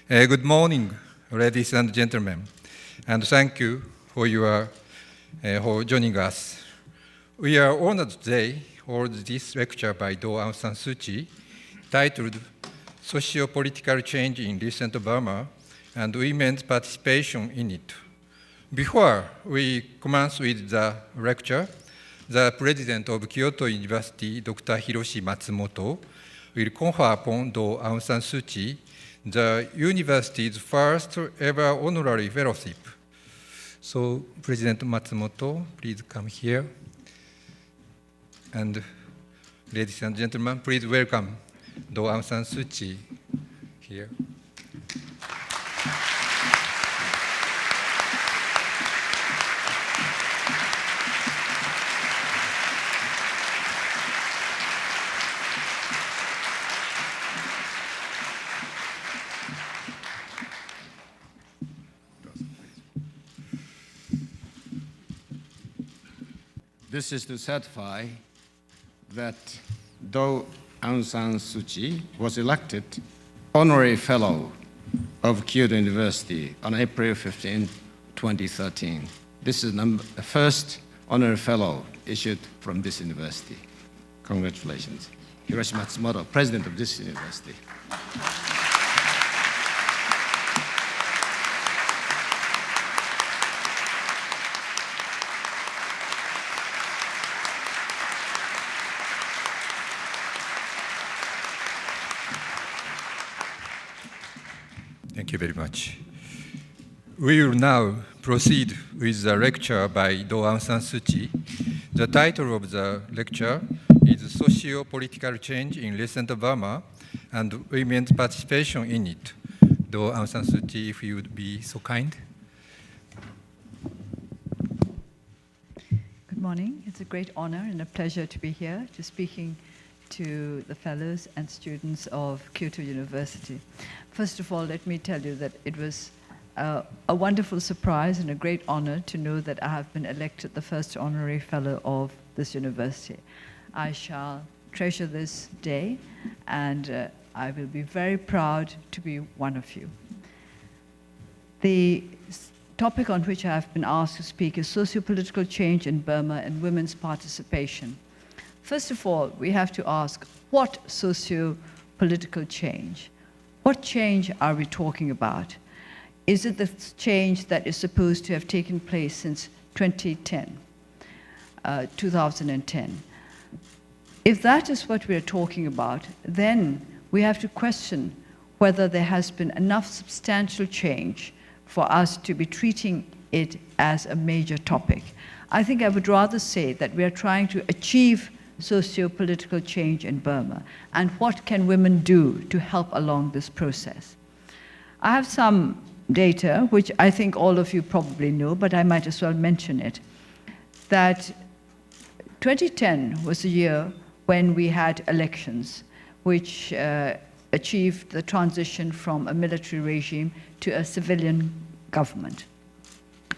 Good morning, ladies and gentlemen, and thank you for joining us. We are honored today to hold this lecture by Daw Aung Suu Kyi, titled Socio-Political Change in Recent Burma and Women's Participation in It. Before we commence with the lecture, the President of Kyoto University, Dr. Hiroshi Matsumoto, will confer upon Daw Aung Suu Kyi the university's first ever honorary fellowship. So, President Matsumoto, please come here. And ladies and gentlemen, please welcome Daw Aung Suu Kyi here. This is to certify that Daw Aung San Suu Kyi was elected Honorary Fellow of Kyoto University on April 15, 2013. This is the first Honorary Fellow issued from this university. Congratulations. Hiroshi Matsumoto, President of this university. Thank you very much. We will now proceed with the lecture by Daw Aung San Suu Kyi. The title of the lecture is Socio-Political Change in Recent Burma and Women's Participation in It. Daw Aung San Suu Kyi, if you would be so kind. Good morning. It's a great honor and a pleasure to be here, to speaking to the fellows and students of Kyoto University. First of all, let me tell you that it was a wonderful surprise and a great honor to know that I have been elected the first honorary fellow of this university. I shall treasure this day, and I will be very proud to be one of you. The topic on which I have been asked to speak is socio-political change in Burma and women's participation. First of all, we have to ask, what socio-political change? What change are we talking about? Is it the change that is supposed to have taken place since 2010? If that is what we are talking about, then we have to question whether there has been enough substantial change for us to be treating it as a major topic. I think I would rather say that we are trying to achieve socio-political change in Burma, and what can women do to help along this process. I have some data, which I think all of you probably know, but I might as well mention it, that 2010 was a year when we had elections, which achieved the transition from a military regime to a civilian government.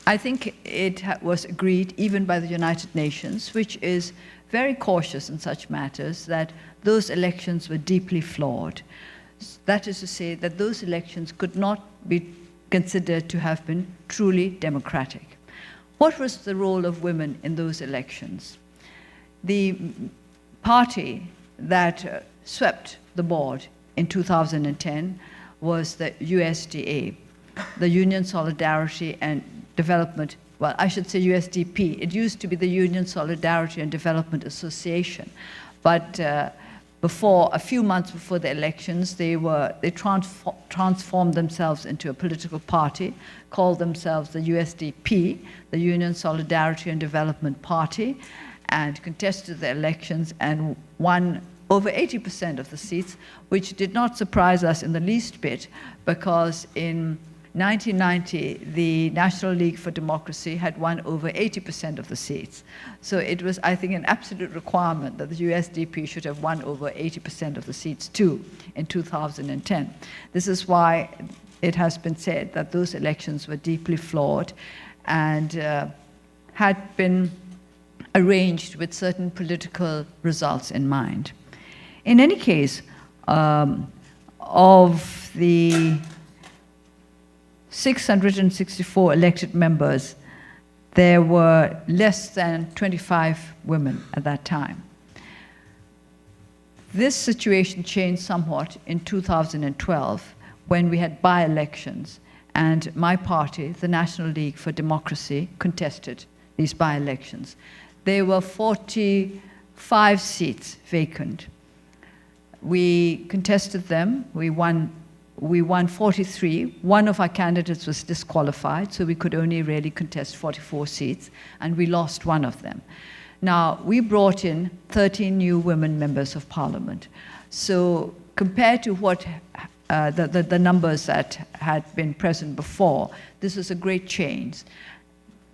I think it was agreed even by the United Nations, which is very cautious in such matters, that those elections were deeply flawed. That is to say that those elections could not be considered to have been truly democratic. What was the role of women in those elections? The party that swept the board in 2010 was the USDA, the Union Solidarity and Development, well, I should say USDP. It used to be the Union Solidarity and Development Association, but a few months before the elections, they transformed themselves into a political party, called themselves the USDP, the Union Solidarity and Development Party, and contested the elections and won over 80% of the seats, which did not surprise us in the least bit, because in 1990, the National League for Democracy had won over 80% of the seats. So it was, I think, an absolute requirement that the USDP should have won over 80% of the seats too in 2010. This is why it has been said that those elections were deeply flawed and had been arranged with certain political results in mind. In any case, of the 664 elected members, there were less than 25 women at that time. This situation changed somewhat in 2012 when we had by-elections, and my party, the National League for Democracy, contested these by-elections. There were 45 seats vacant. We contested them. We won 43. One of our candidates was disqualified, so we could only really contest 44 seats, and we lost one of them. Now, we brought in 13 new women members of parliament. So compared to what the numbers that had been present before, this was a great change.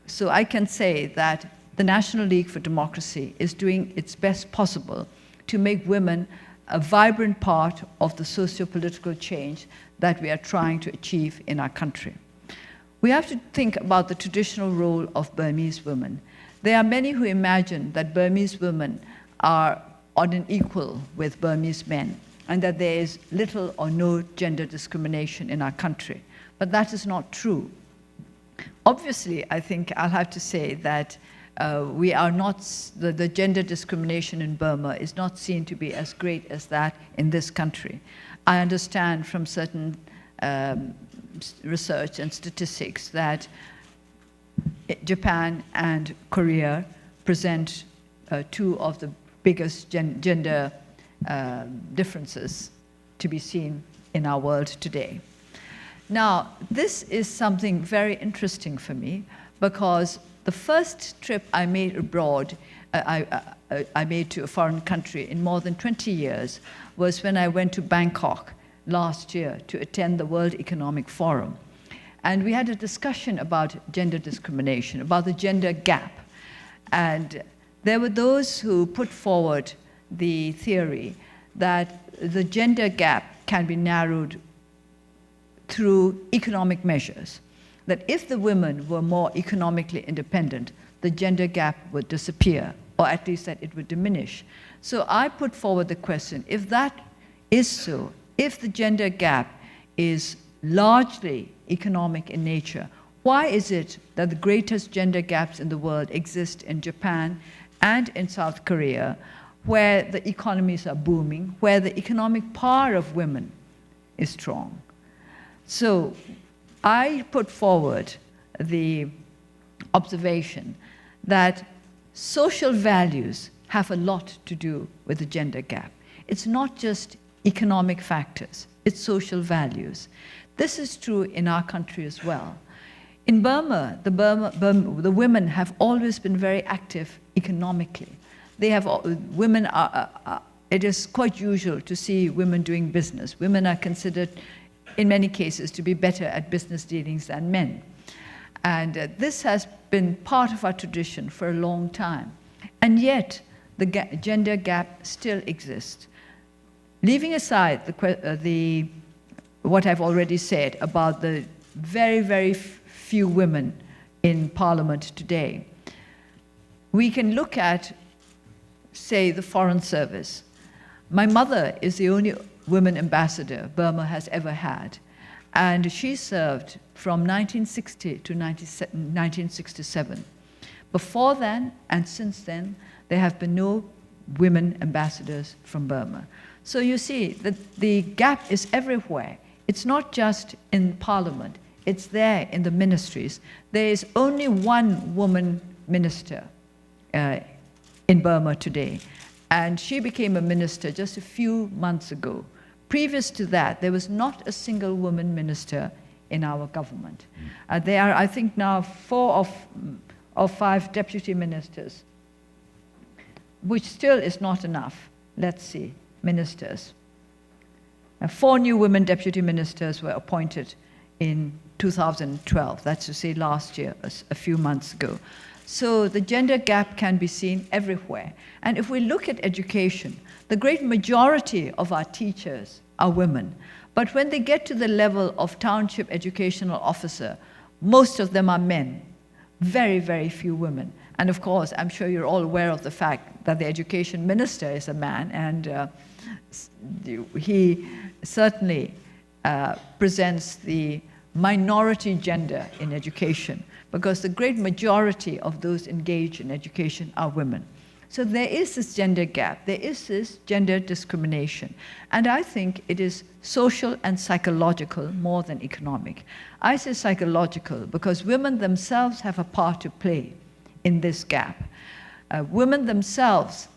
So I can say that the National League for Democracy is doing its best possible to make women a vibrant part of the socio-political change that we are trying to achieve in our country. We have to think about the traditional role of Burmese women. There are many who imagine that Burmese women are on an equal with Burmese men, and that there is little or no gender discrimination in our country. But that is not true. Obviously, I think I'll have to say that we are not, the gender discrimination in Burma is not seen to be as great as that in this country. I understand from certain research and statistics that Japan and Korea present two of the biggest gender differences to be seen in our world today. Now, this is something very interesting for me, because the first trip I made abroad, I made to a foreign country in more than 20 years, was when I went to Bangkok last year to attend the World Economic Forum. And we had a discussion about gender discrimination, about the gender gap. And there were those who put forward the theory that the gender gap can be narrowed through economic measures, that if the women were more economically independent, the gender gap would disappear, or at least that it would diminish. So I put forward the question, if that is so, if the gender gap is largely economic in nature, why is it that the greatest gender gaps in the world exist in Japan and in South Korea, where the economies are booming, where the economic power of women is strong? So I put forward the observation that social values have a lot to do with the gender gap. It's not just economic factors, it's social values. This is true in our country as well. In Burma, the women have always been very active economically. It is quite usual to see women doing business. Women are considered, in many cases, to be better at business dealings than men. And this has been part of our tradition for a long time. And yet, the gender gap still exists. Leaving aside what I've already said about the very, very few women in Parliament today, we can look at, say, the Foreign Service. My mother is the only women ambassador Burma has ever had, and she served from 1960 to 1967. Before then and since then, there have been no women ambassadors from Burma. So you see that the gap is everywhere. It's not just in Parliament, it's there in the ministries. There is only one woman minister in Burma today, and she became a minister just a few months ago. Previous to that, there was not a single woman minister in our government. There are, I think now, 4 of 5 deputy ministers, which still is not enough. Let's see, ministers. 4 new women deputy ministers were appointed in 2012, that's to say last year, a few months ago. So the gender gap can be seen everywhere. And if we look at education, the great majority of our teachers are women. But when they get to the level of township educational officer, most of them are men. Very, very few women. And of course, I'm sure you're all aware of the fact that the education minister is a man, and he certainly presents the minority gender in education, because the great majority of those engaged in education are women. So there is this gender gap, there is this gender discrimination. And I think it is social and psychological more than economic. I say psychological because women themselves have a part to play in this gap. Women themselves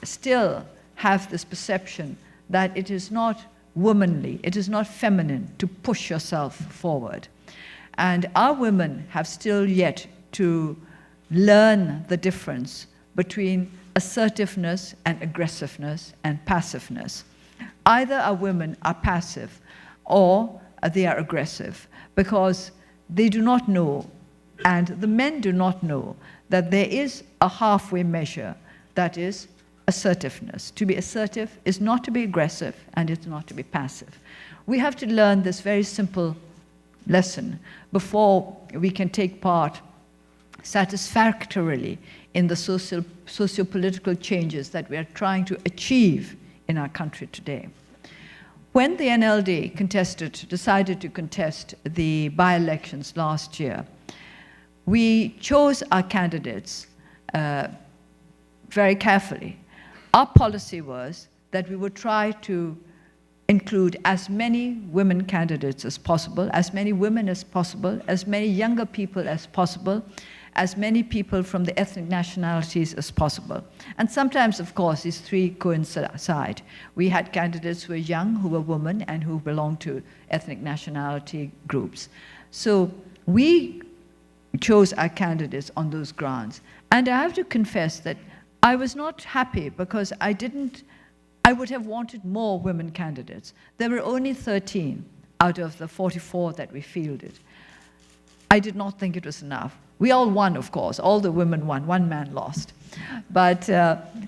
still have this perception that it is not womanly, it is not feminine to push yourself forward. And our women have still yet to learn the difference between assertiveness and aggressiveness and passiveness. Either our women are passive or they are aggressive, because they do not know, and the men do not know, that there is a halfway measure, that is assertiveness. To be assertive is not to be aggressive, and it's not to be passive. We have to learn this very simple lesson before we can take part satisfactorily in the socio-political changes that we are trying to achieve in our country today. When the NLD decided to contest the by-elections last year, we chose our candidates very carefully. Our policy was that we would try to include as many women candidates as possible, as many women as possible, as many younger people as possible, as many people from the ethnic nationalities as possible. And sometimes, of course, these three coincide. We had candidates who were young, who were women, and who belonged to ethnic nationality groups. So we chose our candidates on those grounds. And I have to confess that I was not happy, because I would have wanted more women candidates. There were only 13 out of the 44 that we fielded. I did not think it was enough. We all won, of course. All the women won. One man lost. But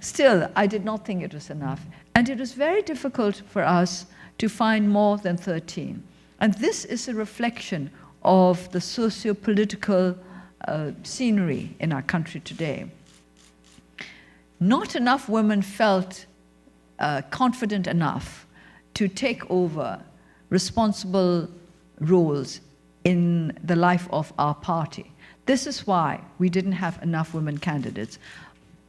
still, I did not think it was enough. And it was very difficult for us to find more than 13. And this is a reflection of the socio-political scenery in our country today. Not enough women felt confident enough to take over responsible roles in the life of our party. This is why we didn't have enough women candidates.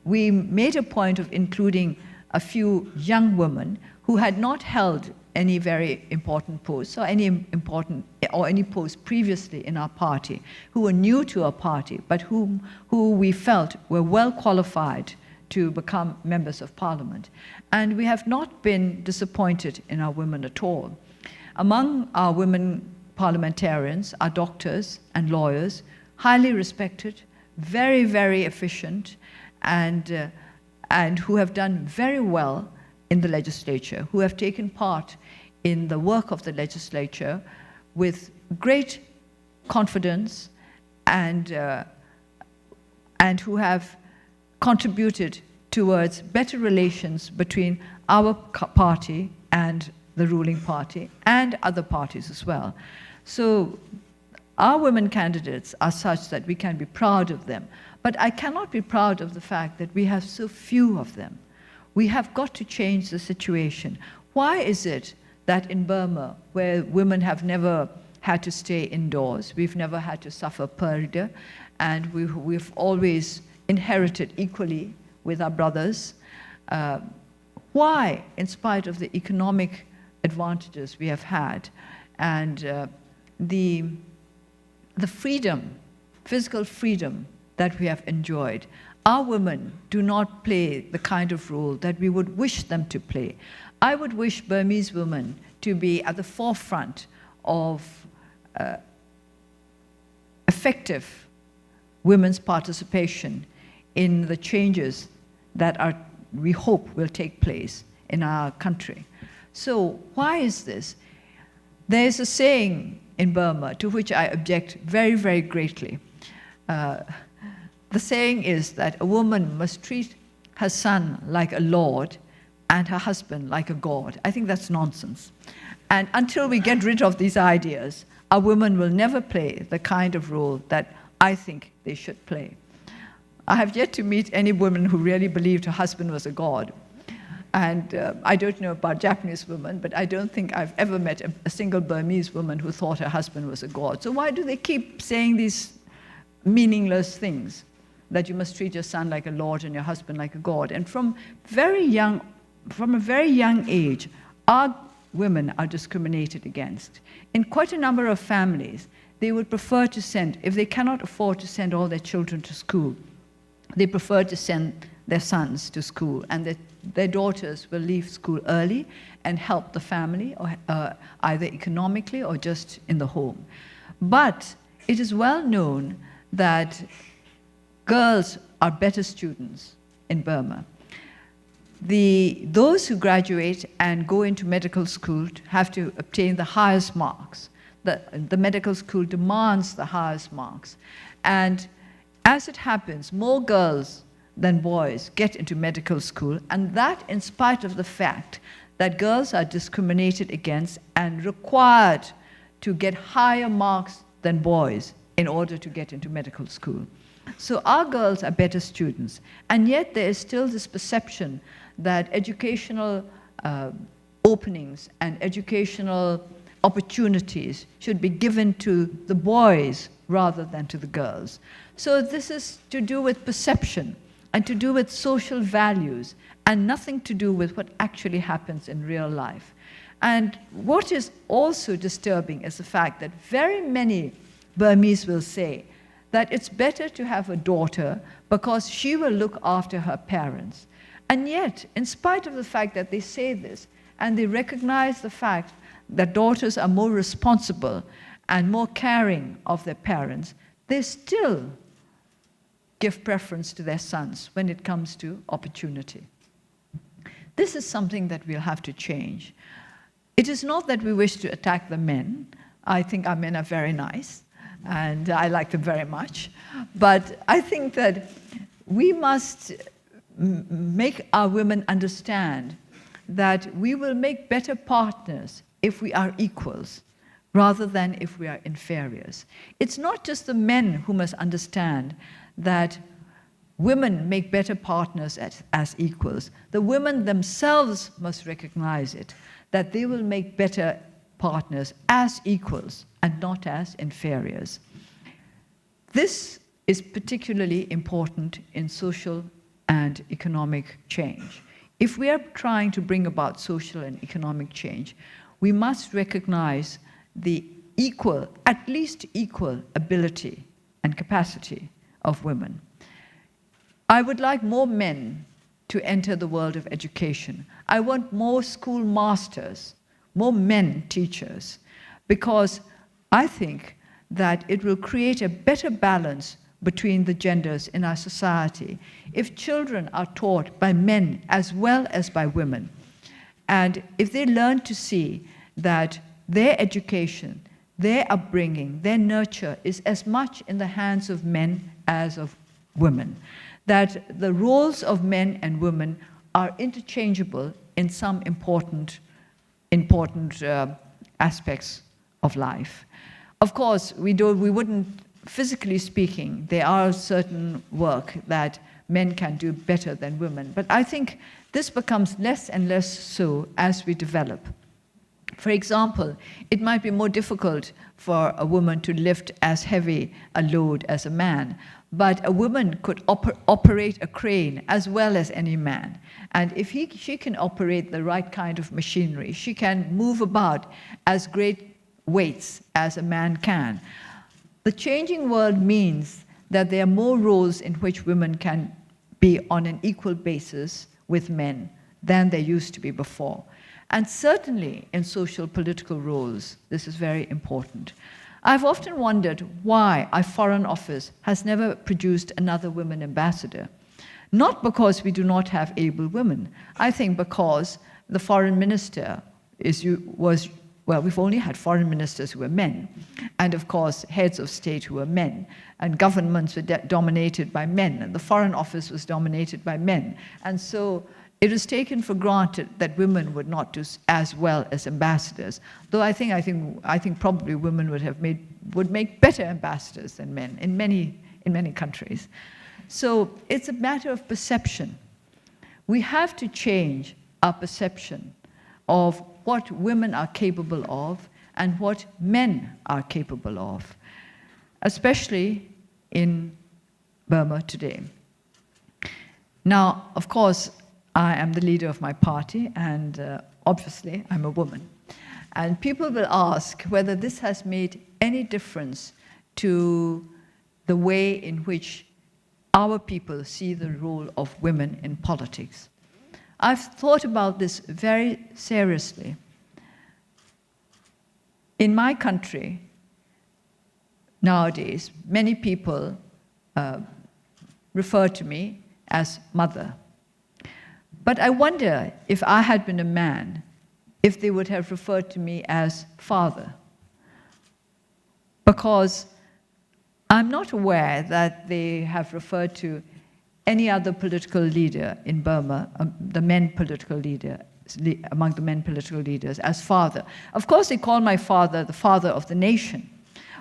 We made a point of including a few young women who had not held any very important posts or any post previously in our party, who were new to our party, but who we felt were well qualified to become members of parliament. And we have not been disappointed in our women at all. Among our women parliamentarians are doctors and lawyers, highly respected, very, very efficient, and who have done very well in the legislature, who have taken part in the work of the legislature with great confidence, and who have contributed towards better relations between our party and the ruling party and other parties as well. So our women candidates are such that we can be proud of them. But I cannot be proud of the fact that we have so few of them. We have got to change the situation. Why is it that in Burma, where women have never had to stay indoors, we've never had to suffer purdah, and we've always inherited equally with our brothers, why, in spite of the economic advantages we have had and the freedom, physical freedom that we have enjoyed, our women do not play the kind of role that we would wish them to play? I would wish Burmese women to be at the forefront of effective women's participation in the changes that we hope will take place in our country. So why is this? There is a saying in Burma to which I object very, very greatly. The saying is that a woman must treat her son like a lord and her husband like a god. I think that's nonsense. And until we get rid of these ideas, our women will never play the kind of role that I think they should play. I have yet to meet any woman who really believed her husband was a god. And I don't know about Japanese women, but I don't think I've ever met a single Burmese woman who thought her husband was a god. So why do they keep saying these meaningless things? That you must treat your son like a lord and your husband like a god. And from a very young age, our women are discriminated against. In quite a number of families, they would prefer to send, if they cannot afford to send all their children to school, they prefer to send their sons to school, and their daughters will leave school early and help the family, or either economically or just in the home. But it is well known that girls are better students in Burma. Those who graduate and go into medical school have to obtain the highest marks. The medical school demands the highest marks. And as it happens, more girls than boys get into medical school, and that in spite of the fact that girls are discriminated against and required to get higher marks than boys in order to get into medical school. So our girls are better students, and yet there is still this perception that educational openings and educational opportunities should be given to the boys rather than to the girls. So this is to do with perception and to do with social values and nothing to do with what actually happens in real life. And what is also disturbing is the fact that very many Burmese will say that it's better to have a daughter because she will look after her parents. And yet, in spite of the fact that they say this, and they recognize the fact that daughters are more responsible and more caring of their parents, they still give preference to their sons when it comes to opportunity. This is something that we'll have to change. It is not that we wish to attack the men. I think our men are very nice, and I like them very much. But I think that we must make our women understand that we will make better partners if we are equals, rather than if we are inferiors. It's not just the men who must understand that women make better partners as equals. The women themselves must recognize it, that they will make better partners as equals and not as inferiors. This is particularly important in social and economic change. If we are trying to bring about social and economic change, we must recognize the equal, at least equal, ability and capacity of women. I would like more men to enter the world of education. I want more school masters, more men teachers, because I think that it will create a better balance between the genders in our society if children are taught by men as well as by women. And if they learn to see that their education, their upbringing, their nurture is as much in the hands of men as of women, that the roles of men and women are interchangeable in some important aspects of life. Of course, we wouldn't, physically speaking, there are certain work that men can do better than women, but I think this becomes less and less so as we develop. For example, it might be more difficult for a woman to lift as heavy a load as a man, but a woman could operate a crane as well as any man. And if she can operate the right kind of machinery, she can move about as great weights as a man can. The changing world means that there are more roles in which women can be on an equal basis with men than there used to be before. And certainly in social political roles, this is very important. I've often wondered why our Foreign Office has never produced another women ambassador. Not because we do not have able women. I think because the foreign minister we've only had foreign ministers who were men, and of course heads of state who were men, and governments were dominated by men, and the Foreign Office was dominated by men. And so it was taken for granted that women would not do as well as ambassadors, though I think probably women would make better ambassadors than men in many countries. So it's a matter of perception. We have to change our perception of what women are capable of and what men are capable of, especially in Burma today. Now, of course, I am the leader of my party, and obviously I'm a woman. And people will ask whether this has made any difference to the way in which our people see the role of women in politics. I've thought about this very seriously. In my country, nowadays, many people refer to me as mother. But I wonder if I had been a man, if they would have referred to me as father. Because I'm not aware that they have referred to any other political leader in Burma, among the men political leaders, as father. Of course, they call my father the father of the nation.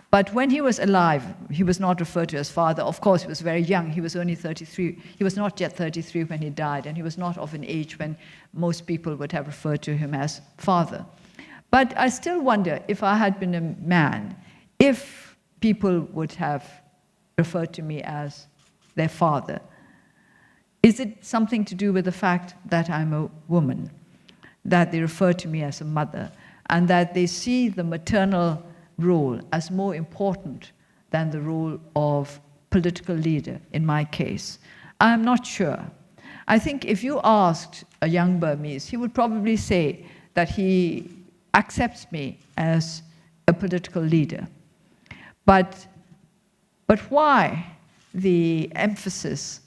But when he was alive, he was not referred to as father. Of course, he was very young. He was only 33. He was not yet 33 when he died, and he was not of an age when most people would have referred to him as father. But I still wonder, if I had been a man, if people would have referred to me as their father. Is it something to do with the fact that I'm a woman, that they refer to me as a mother, and that they see the maternal role as more important than the role of political leader in my case? I'm not sure. I think if you asked a young Burmese, he would probably say that he accepts me as a political leader. But why the emphasis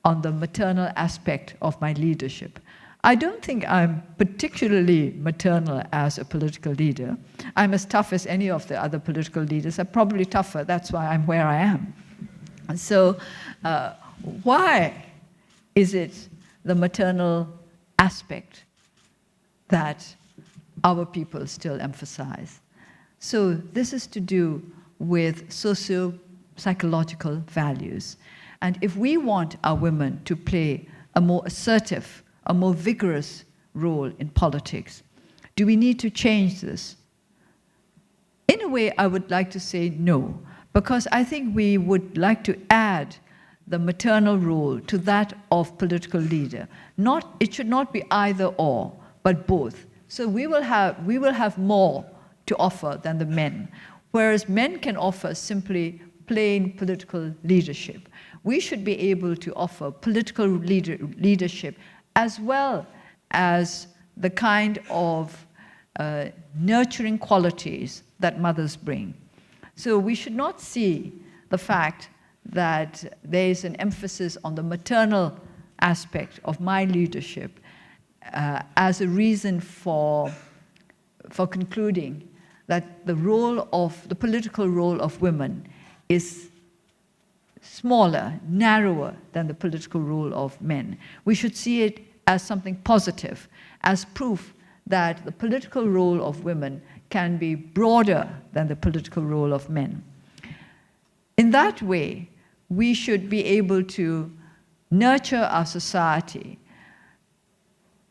on the maternal aspect of my leadership? I don't think I'm particularly maternal as a political leader. I'm as tough as any of the other political leaders. I'm probably tougher. That's why I'm where I am. And so why is it the maternal aspect that our people still emphasize? So this is to do with socio-psychological values. And if we want our women to play a more assertive, a more vigorous role in politics, do we need to change this? In a way, I would like to say no, because I think we would like to add the maternal role to that of political leader. It should not be either or, but both. So we will have more to offer than the men, whereas men can offer simply plain political leadership. We should be able to offer political leadership as well as the kind of nurturing qualities that mothers bring. So we should not see the fact that there is an emphasis on the maternal aspect of my leadership as a reason for concluding that the political role of women is smaller, narrower than the political role of men. We should see it as something positive, as proof that the political role of women can be broader than the political role of men. In that way, we should be able to nurture our society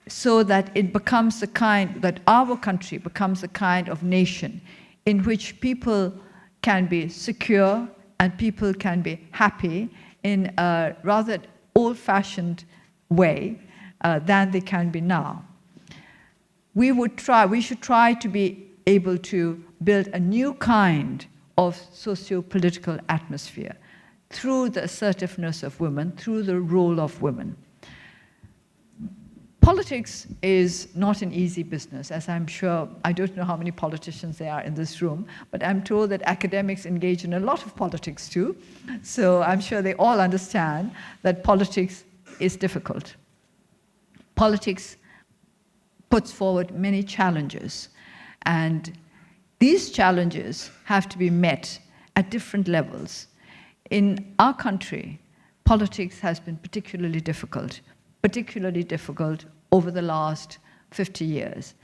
so that it becomes that our country becomes the kind of nation in which people can be secure and people can be happy in a rather old-fashioned way than they can be now. We should try to be able to build a new kind of socio-political atmosphere through the assertiveness of women, through the role of women. Politics is not an easy business, as I'm sure, I don't know how many politicians there are in this room, but I'm told that academics engage in a lot of politics too. So I'm sure they all understand that politics is difficult. Politics puts forward many challenges, and these challenges have to be met at different levels. In our country, politics has been particularly difficult over the last 50 years.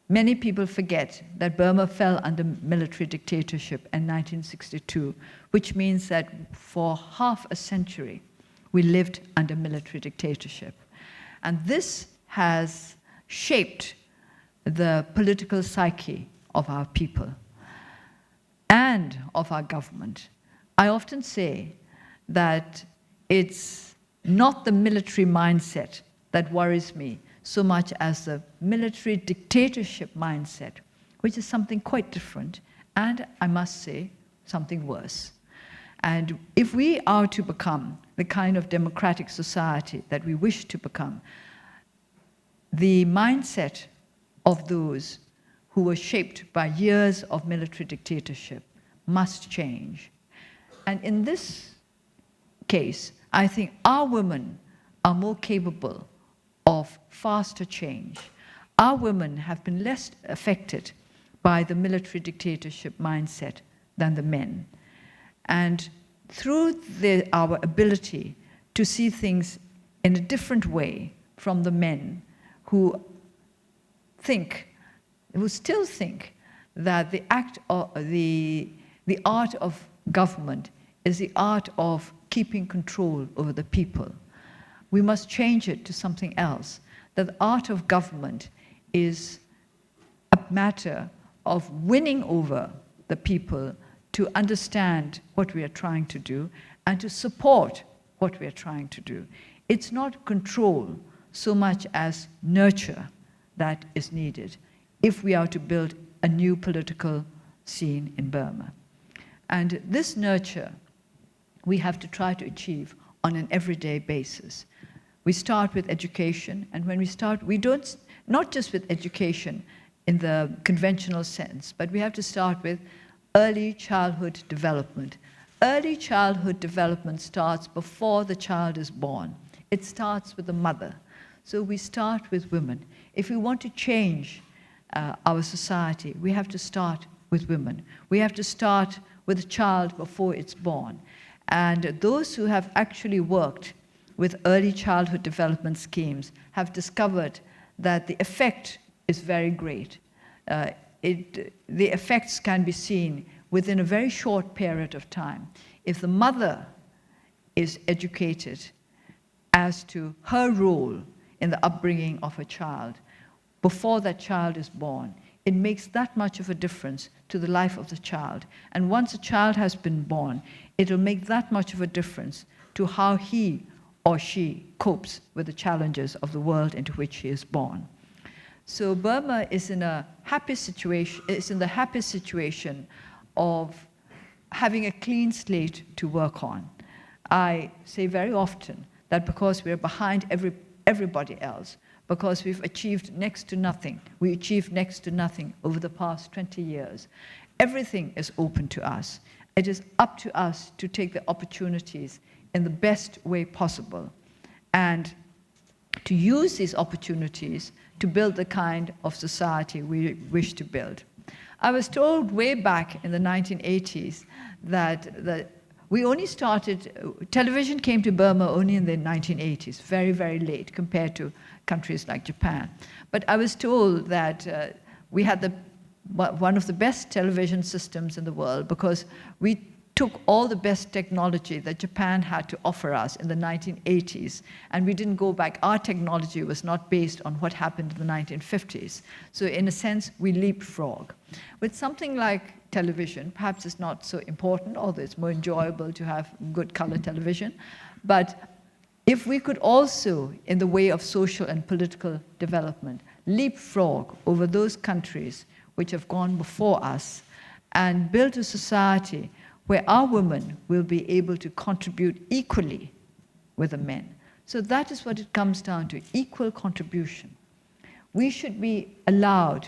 Many people forget that Burma fell under military dictatorship in 1962, which means that for half a century, we lived under military dictatorship. And this has shaped the political psyche of our people and of our government. I often say that it's not the military mindset that worries me so much as the military dictatorship mindset, which is something quite different, and I must say, something worse. And if we are to become the kind of democratic society that we wish to become, the mindset of those who were shaped by years of military dictatorship must change. And in this case, I think our women are more capable of faster change. Our women have been less affected by the military dictatorship mindset than the men. And through our ability to see things in a different way from the men who still think that the art of government is the art of keeping control over the people. We must change it to something else, that the art of government is a matter of winning over the people to understand what we are trying to do and to support what we are trying to do. It's not control so much as nurture that is needed if we are to build a new political scene in Burma. And this nurture we have to try to achieve on an everyday basis. We start with education, and when we start, we don't, not just with education in the conventional sense, but we have to start with early childhood development. Early childhood development starts before the child is born. It starts with the mother. So we start with women. If we want to change our society, we have to start with women. We have to start with the child before it's born. And those who have actually worked with early childhood development schemes have discovered that the effect is very great. The effects can be seen within a very short period of time. If the mother is educated as to her role in the upbringing of a child before that child is born, it makes that much of a difference to the life of the child. And once a child has been born, it will make that much of a difference to how he or she copes with the challenges of the world into which he is born. So Burma is in a happy situation, is in the happy situation of having a clean slate to work on. I say very often that because we're behind everybody else, because we've achieved next to nothing, we achieved next to nothing over the past 20 years, everything is open to us. It is up to us to take the opportunities in the best way possible and to use these opportunities to build the kind of society we wish to build. I was told way back in the 1980s that we only started, television came to Burma only in the 1980s, very, very late compared to countries like Japan. But I was told that we had one of the best television systems in the world because we took all the best technology that Japan had to offer us in the 1980s, and we didn't go back. Our technology was not based on what happened in the 1950s. So in a sense, we leapfrog. With something like television, perhaps it's not so important, although it's more enjoyable to have good color television. But if we could also, in the way of social and political development, leapfrog over those countries which have gone before us and build a society where our women will be able to contribute equally with the men. So that is what it comes down to, equal contribution. We should be allowed,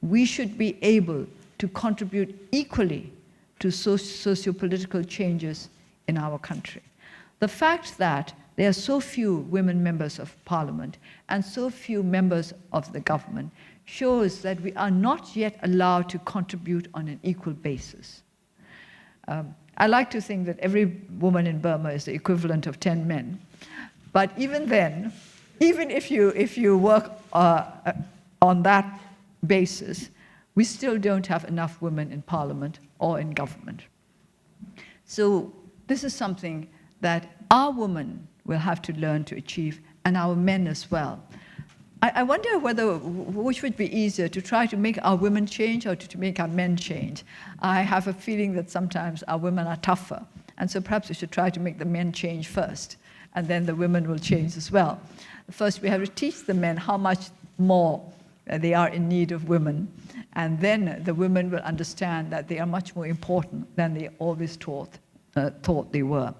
we should be able to contribute equally to socio-political changes in our country. The fact that there are so few women members of parliament and so few members of the government shows that we are not yet allowed to contribute on an equal basis. I like to think that every woman in Burma is the equivalent of 10 men. But even then, even if you work on that basis, we still don't have enough women in parliament or in government. So this is something that our women will have to learn to achieve, and our men as well. I wonder whether which would be easier, to try to make our women change or to make our men change. I have a feeling that sometimes our women are tougher, and so perhaps we should try to make the men change first, and then the women will change as well. First, we have to teach the men how much more they are in need of women, and then the women will understand that they are much more important than they always thought they were.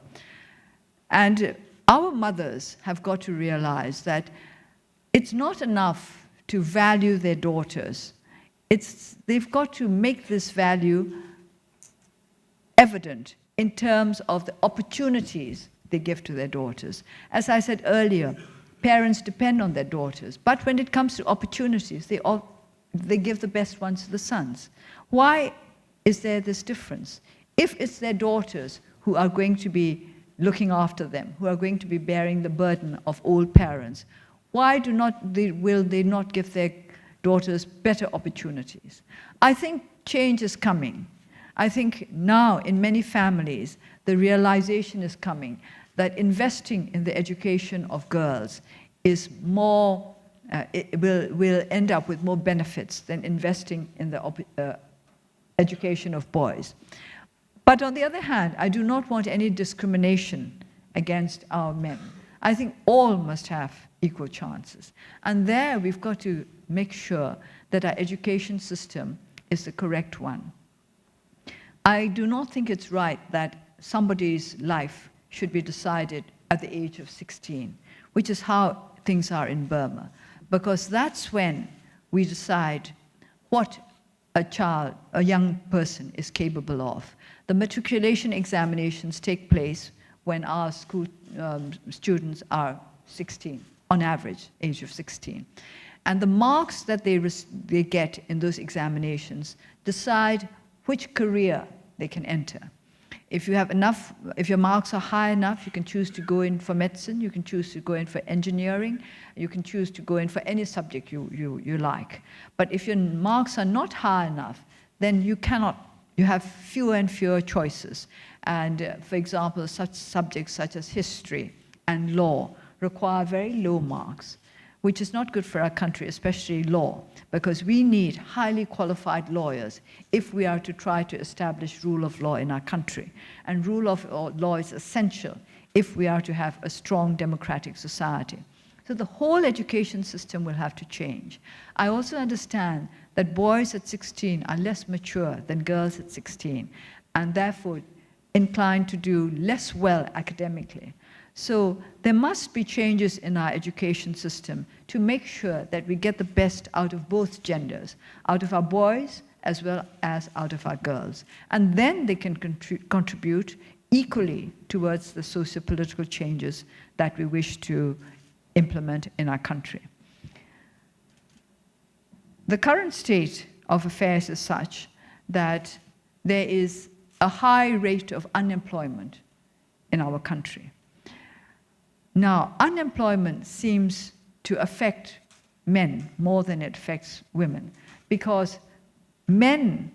And our mothers have got to realize that it's not enough to value their daughters. They've got to make this value evident in terms of the opportunities they give to their daughters. As I said earlier, parents depend on their daughters, but when it comes to opportunities, they give the best ones to the sons. Why is there this difference? If it's their daughters who are going to be looking after them, who are going to be bearing the burden of old parents, why will they not give their daughters better opportunities? I think change is coming. I think now in many families, the realization is coming that investing in the education of girls is more, will end up with more benefits than investing in the education of boys. But on the other hand, I do not want any discrimination against our men. I think all must have equal chances. And there we've got to make sure that our education system is the correct one. I do not think it's right that somebody's life should be decided at the age of 16, which is how things are in Burma, because that's when we decide what a young person is capable of. The matriculation examinations take place when our school students are 16, on average, age of 16. And the marks that they get in those examinations decide which career they can enter. If you have enough, if your marks are high enough, you can choose to go in for medicine, you can choose to go in for engineering, you can choose to go in for any subject you like. But if your marks are not high enough, then you have fewer and fewer choices. And for example, such subjects such as history and law require very low marks, which is not good for our country, especially law, because we need highly qualified lawyers if we are to try to establish rule of law in our country. And rule of law is essential if we are to have a strong democratic society. So the whole education system will have to change. I also understand that boys at 16 are less mature than girls at 16, and therefore inclined to do less well academically. So there must be changes in our education system to make sure that we get the best out of both genders, out of our boys as well as out of our girls. And then they can contribute equally towards the socio-political changes that we wish to implement in our country. The current state of affairs is such that there is a high rate of unemployment in our country. Now, unemployment seems to affect men more than it affects women, because men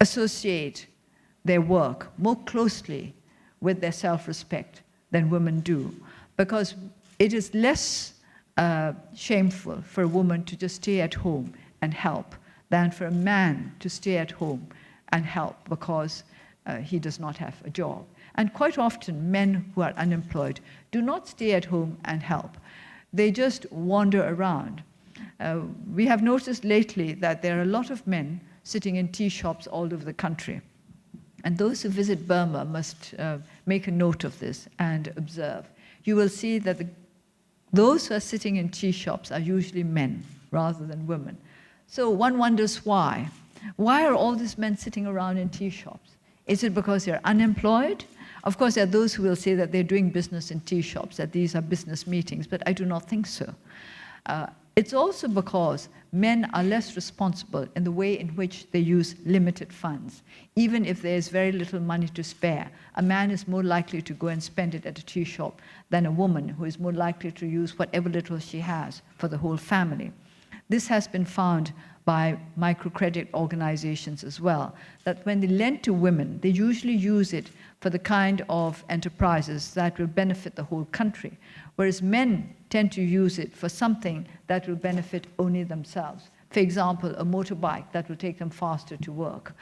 associate their work more closely with their self-respect than women do, because it is less shameful for a woman to just stay at home and help than for a man to stay at home and help because he does not have a job. And quite often, men who are unemployed do not stay at home and help. They just wander around. We have noticed lately that there are a lot of men sitting in tea shops all over the country. And those who visit Burma must make a note of this and observe. You will see that those who are sitting in tea shops are usually men rather than women. So one wonders why. Why are all these men sitting around in tea shops? Is it because they're unemployed? Of course, there are those who will say that they're doing business in tea shops, that these are business meetings, but I do not think so. It's also because men are less responsible in the way in which they use limited funds. Even if there's very little money to spare, a man is more likely to go and spend it at a tea shop than a woman, who is more likely to use whatever little she has for the whole family. This has been found by microcredit organizations as well, that when they lend to women, they usually use it for the kind of enterprises that will benefit the whole country, whereas men tend to use it for something that will benefit only themselves. For example, a motorbike that will take them faster to work,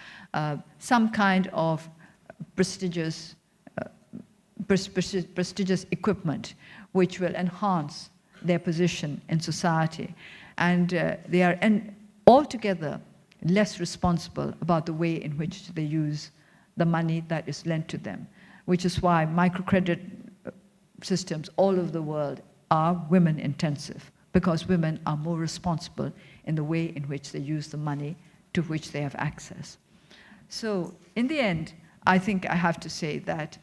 some kind of prestigious equipment which will enhance their position in society. And they are altogether less responsible about the way in which they use the money that is lent to them, which is why microcredit systems all over the world are women intensive, because women are more responsible in the way in which they use the money to which they have access. So in the end, I think I have to say that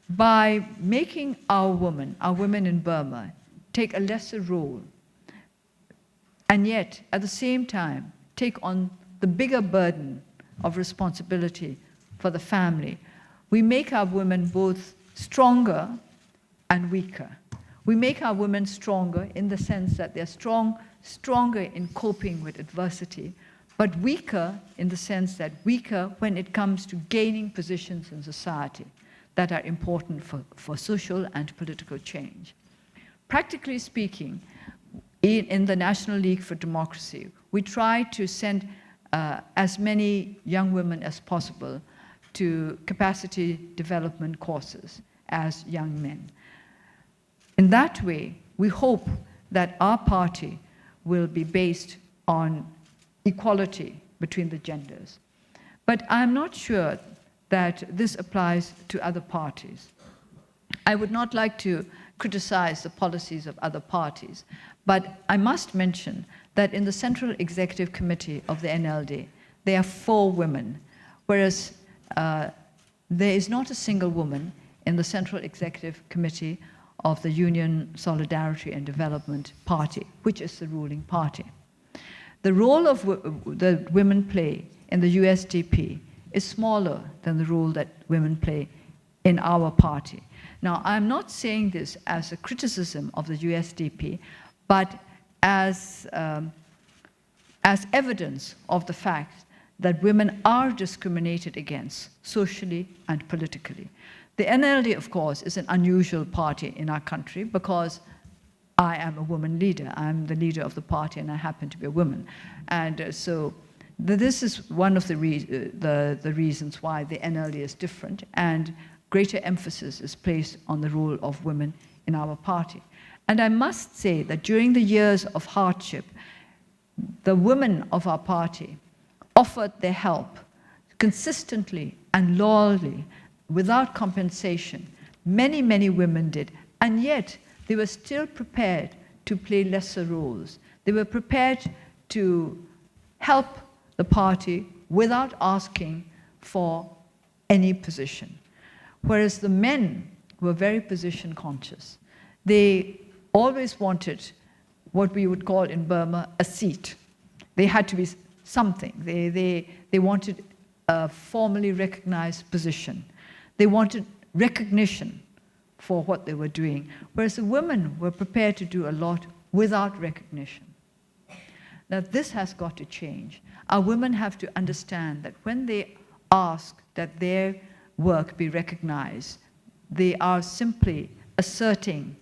by making our women in Burma, take a lesser role, and yet at the same time take on the bigger burden of responsibility for the family, we make our women both stronger and weaker. We make our women stronger in the sense that they're stronger in coping with adversity, but weaker in the sense that weaker when it comes to gaining positions in society that are important for social and political change. Practically speaking, in the National League for Democracy, we try to send as many young women as possible to capacity development courses as young men. In that way, we hope that our party will be based on equality between the genders. But I'm not sure that this applies to other parties. I would not like to criticize the policies of other parties, but I must mention that in the Central Executive Committee of the NLD, there are 4 women, whereas there is not a single woman in the Central Executive Committee of the Union Solidarity and Development Party, which is the ruling party. The role of the women play in the USDP is smaller than the role that women play in our party. Now, I'm not saying this as a criticism of the USDP, but as evidence of the fact that women are discriminated against socially and politically. The NLD, of course, is an unusual party in our country because I am a woman leader. I'm the leader of the party and I happen to be a woman. And so this is one of the reasons why the NLD is different, and greater emphasis is placed on the role of women in our party. And I must say that during the years of hardship, the women of our party offered their help consistently and loyally, without compensation. Many, many women did, and yet they were still prepared to play lesser roles. They were prepared to help the party without asking for any position. Whereas the men were very position conscious. They always wanted what we would call in Burma a seat. They had to be something. They wanted a formally recognized position. They wanted recognition for what they were doing, whereas the women were prepared to do a lot without recognition. Now, this has got to change. Our women have to understand that when they ask that their work be recognized, they are simply asserting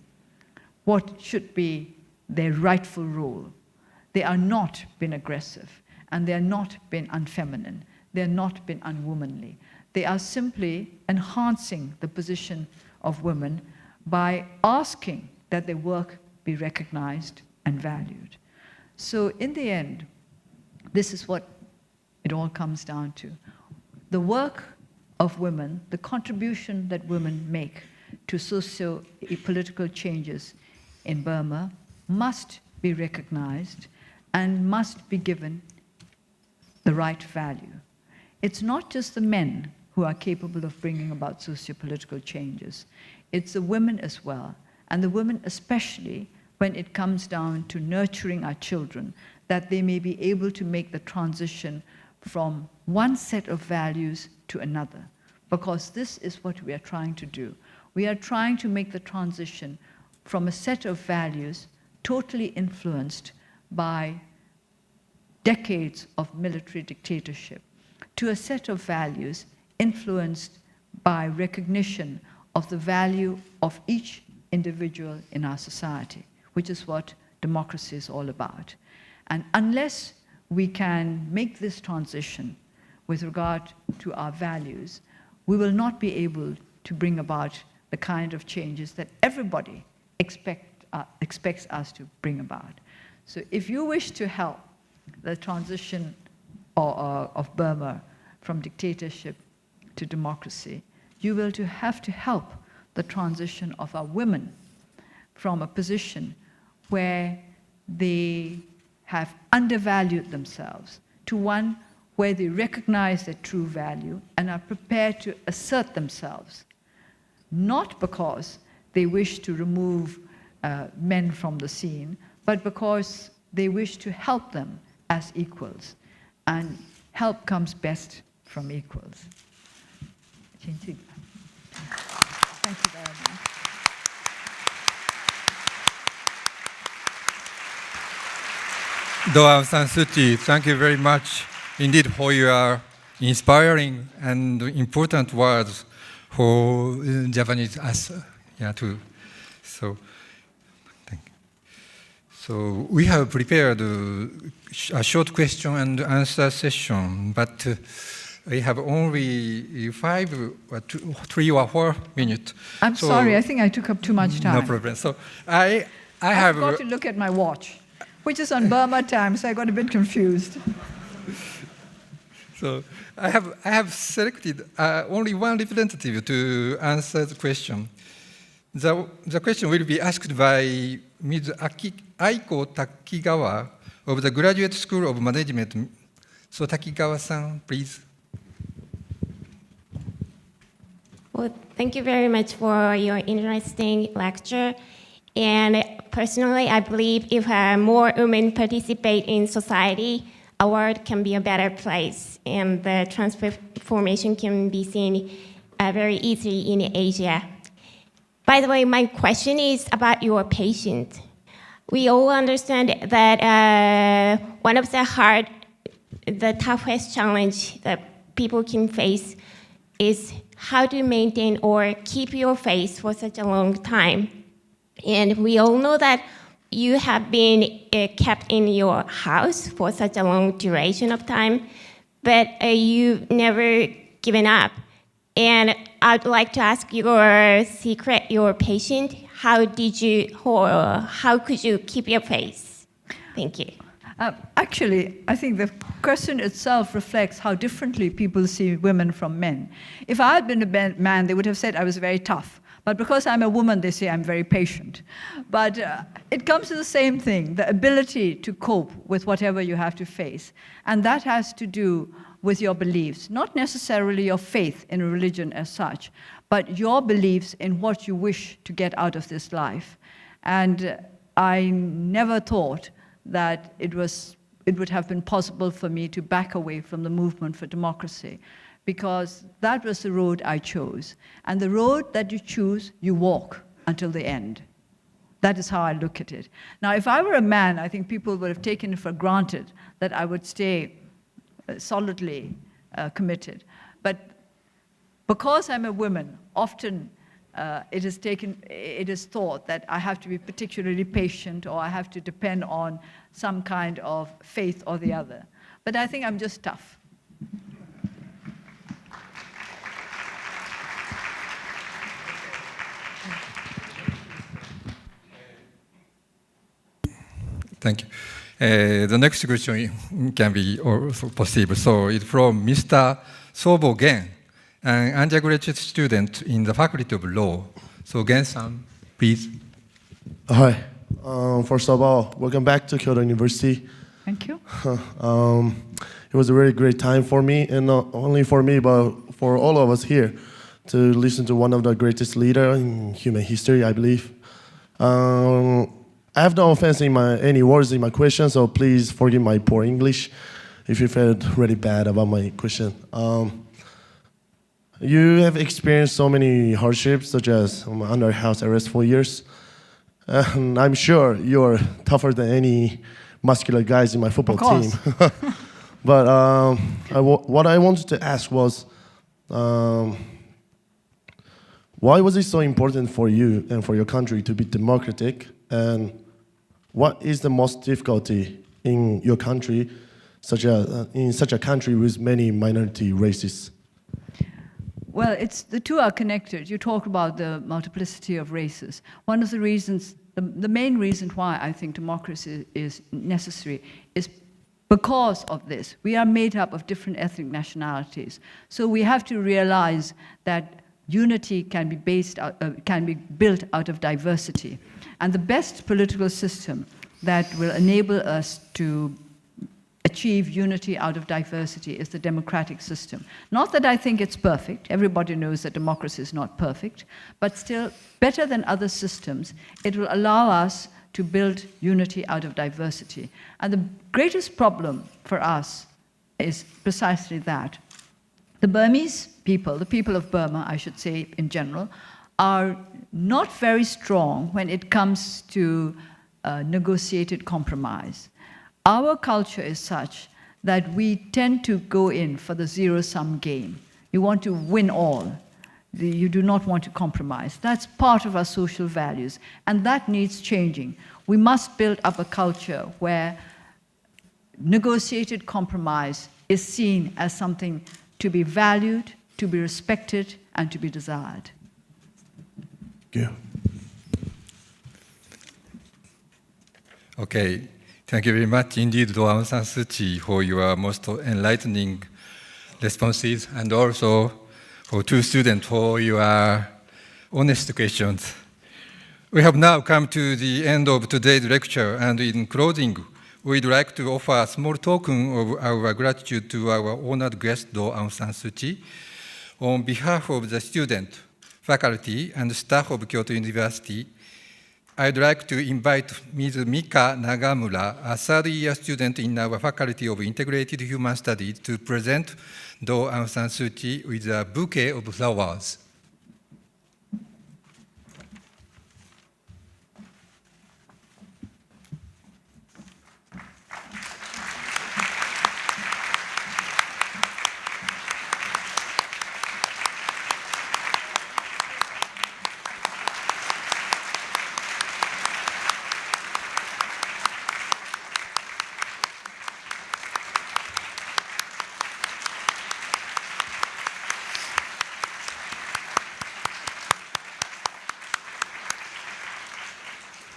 what should be their rightful role. They are not being aggressive, and they are not being unfeminine. They are not being unwomanly. They are simply enhancing the position of women by asking that their work be recognized and valued. So in the end, this is what it all comes down to. The work of women, the contribution that women make to socio-political changes in Burma must be recognized and must be given the right value. It's not just the men who are capable of bringing about socio-political changes. It's the women as well, and the women especially when it comes down to nurturing our children, that they may be able to make the transition from one set of values to another, because this is what we are trying to do. We are trying to make the transition from a set of values totally influenced by decades of military dictatorship to a set of values influenced by recognition of the value of each individual in our society, which is what democracy is all about. And unless we can make this transition with regard to our values, we will not be able to bring about the kind of changes that everybody expects us to bring about. So if you wish to help the transition of Burma from dictatorship to democracy, you will have to help the transition of our women from a position where they have undervalued themselves to one where they recognize their true value and are prepared to assert themselves, not because they wish to remove men from the scene, but because they wish to help them as equals. And help comes best from equals. Thank you very much. Daw Aung Suu Kyi, thank you very much indeed for your inspiring and important words for Japanese us. Yeah, too. So, thank you. So we have prepared a short question and answer session, but we have only 3 or 4 minutes. I'm sorry, I think I took up too much time. No problem. So I have got to look at my watch, which is on Burma time, so I got a bit confused. So I have selected only one representative to answer the question. The question will be asked by Ms. Aiko Takigawa of the Graduate School of Management. So Takigawa-san, please. Well, thank you very much for your interesting lecture. And personally, I believe if more women participate in society, our world can be a better place, and the transformation can be seen very easily in Asia. By the way, my question is about your patient. We all understand that one of the toughest challenge that people can face is how to maintain or keep your faith for such a long time. And we all know that you have been kept in your house for such a long duration of time, but you've never given up. And I'd like to ask your secret, your patient, how could you keep your faith? Thank you. Actually, I think the question itself reflects how differently people see women from men. If I had been a man, they would have said I was very tough. But because I'm a woman, they say I'm very patient. But it comes to the same thing, the ability to cope with whatever you have to face. And that has to do with your beliefs, not necessarily your faith in a religion as such, but your beliefs in what you wish to get out of this life. And I never thought that it would have been possible for me to back away from the movement for democracy, because that was the road I chose. And the road that you choose, you walk until the end. That is how I look at it. Now, if I were a man, I think people would have taken it for granted that I would stay solidly committed. But because I'm a woman, often it is thought that I have to be particularly patient, or I have to depend on some kind of faith or the other. But I think I'm just tough. Thank you. The next question can be also possible. So it's from Mr. Sobo Gen, an undergraduate student in the Faculty of Law. So Gen-san, please. Hi. First of all, welcome back to Kyoto University. Thank you. It was a really great time for me, and not only for me, but for all of us here, to listen to one of the greatest leaders in human history, I believe. I have no offense in any words in my question, so please forgive my poor English if you felt really bad about my question. You have experienced so many hardships, such as under house arrest for years. And I'm sure you're tougher than any muscular guys in my football Of course. team. But what I wanted to ask was, why was it so important for you and for your country to be democratic? And what is the most difficulty in your country, in such a country with many minority races? Well, the two are connected. You talk about the multiplicity of races. One of the reasons, the main reason why I think democracy is necessary is because of this. We are made up of different ethnic nationalities. So we have to realize that unity can be built out of diversity. And the best political system that will enable us to achieve unity out of diversity is the democratic system. Not that I think it's perfect. Everybody knows that democracy is not perfect. But still, better than other systems, it will allow us to build unity out of diversity. And the greatest problem for us is precisely that. The Burmese people, the people of Burma, I should say in general, are not very strong when it comes to negotiated compromise. Our culture is such that we tend to go in for the zero-sum game. You want to win all. You do not want to compromise. That's part of our social values, and that needs changing. We must build up a culture where negotiated compromise is seen as something to be valued, to be respected, and to be desired. Yeah. Okay. Thank you very much indeed, Daw Aung San Suu Kyi, for your most enlightening responses, and also for two students for your honest questions. We have now come to the end of today's lecture, and in closing, we'd like to offer a small token of our gratitude to our honored guest, Daw Aung San Suu Kyi. On behalf of the student, faculty, and staff of Kyoto University, I'd like to invite Ms. Mika Nagamura, a third-year student in our Faculty of Integrated Human Studies, to present Daw Aung San Suu Kyi with a bouquet of flowers.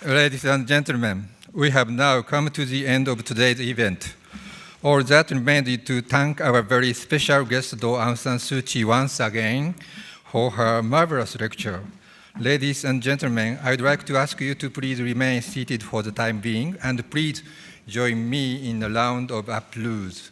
Ladies and gentlemen, we have now come to the end of today's event. All that remains is to thank our very special guest, Daw Aung San Suu Kyi, once again for her marvelous lecture. Ladies and gentlemen, I'd like to ask you to please remain seated for the time being, and please join me in a round of applause.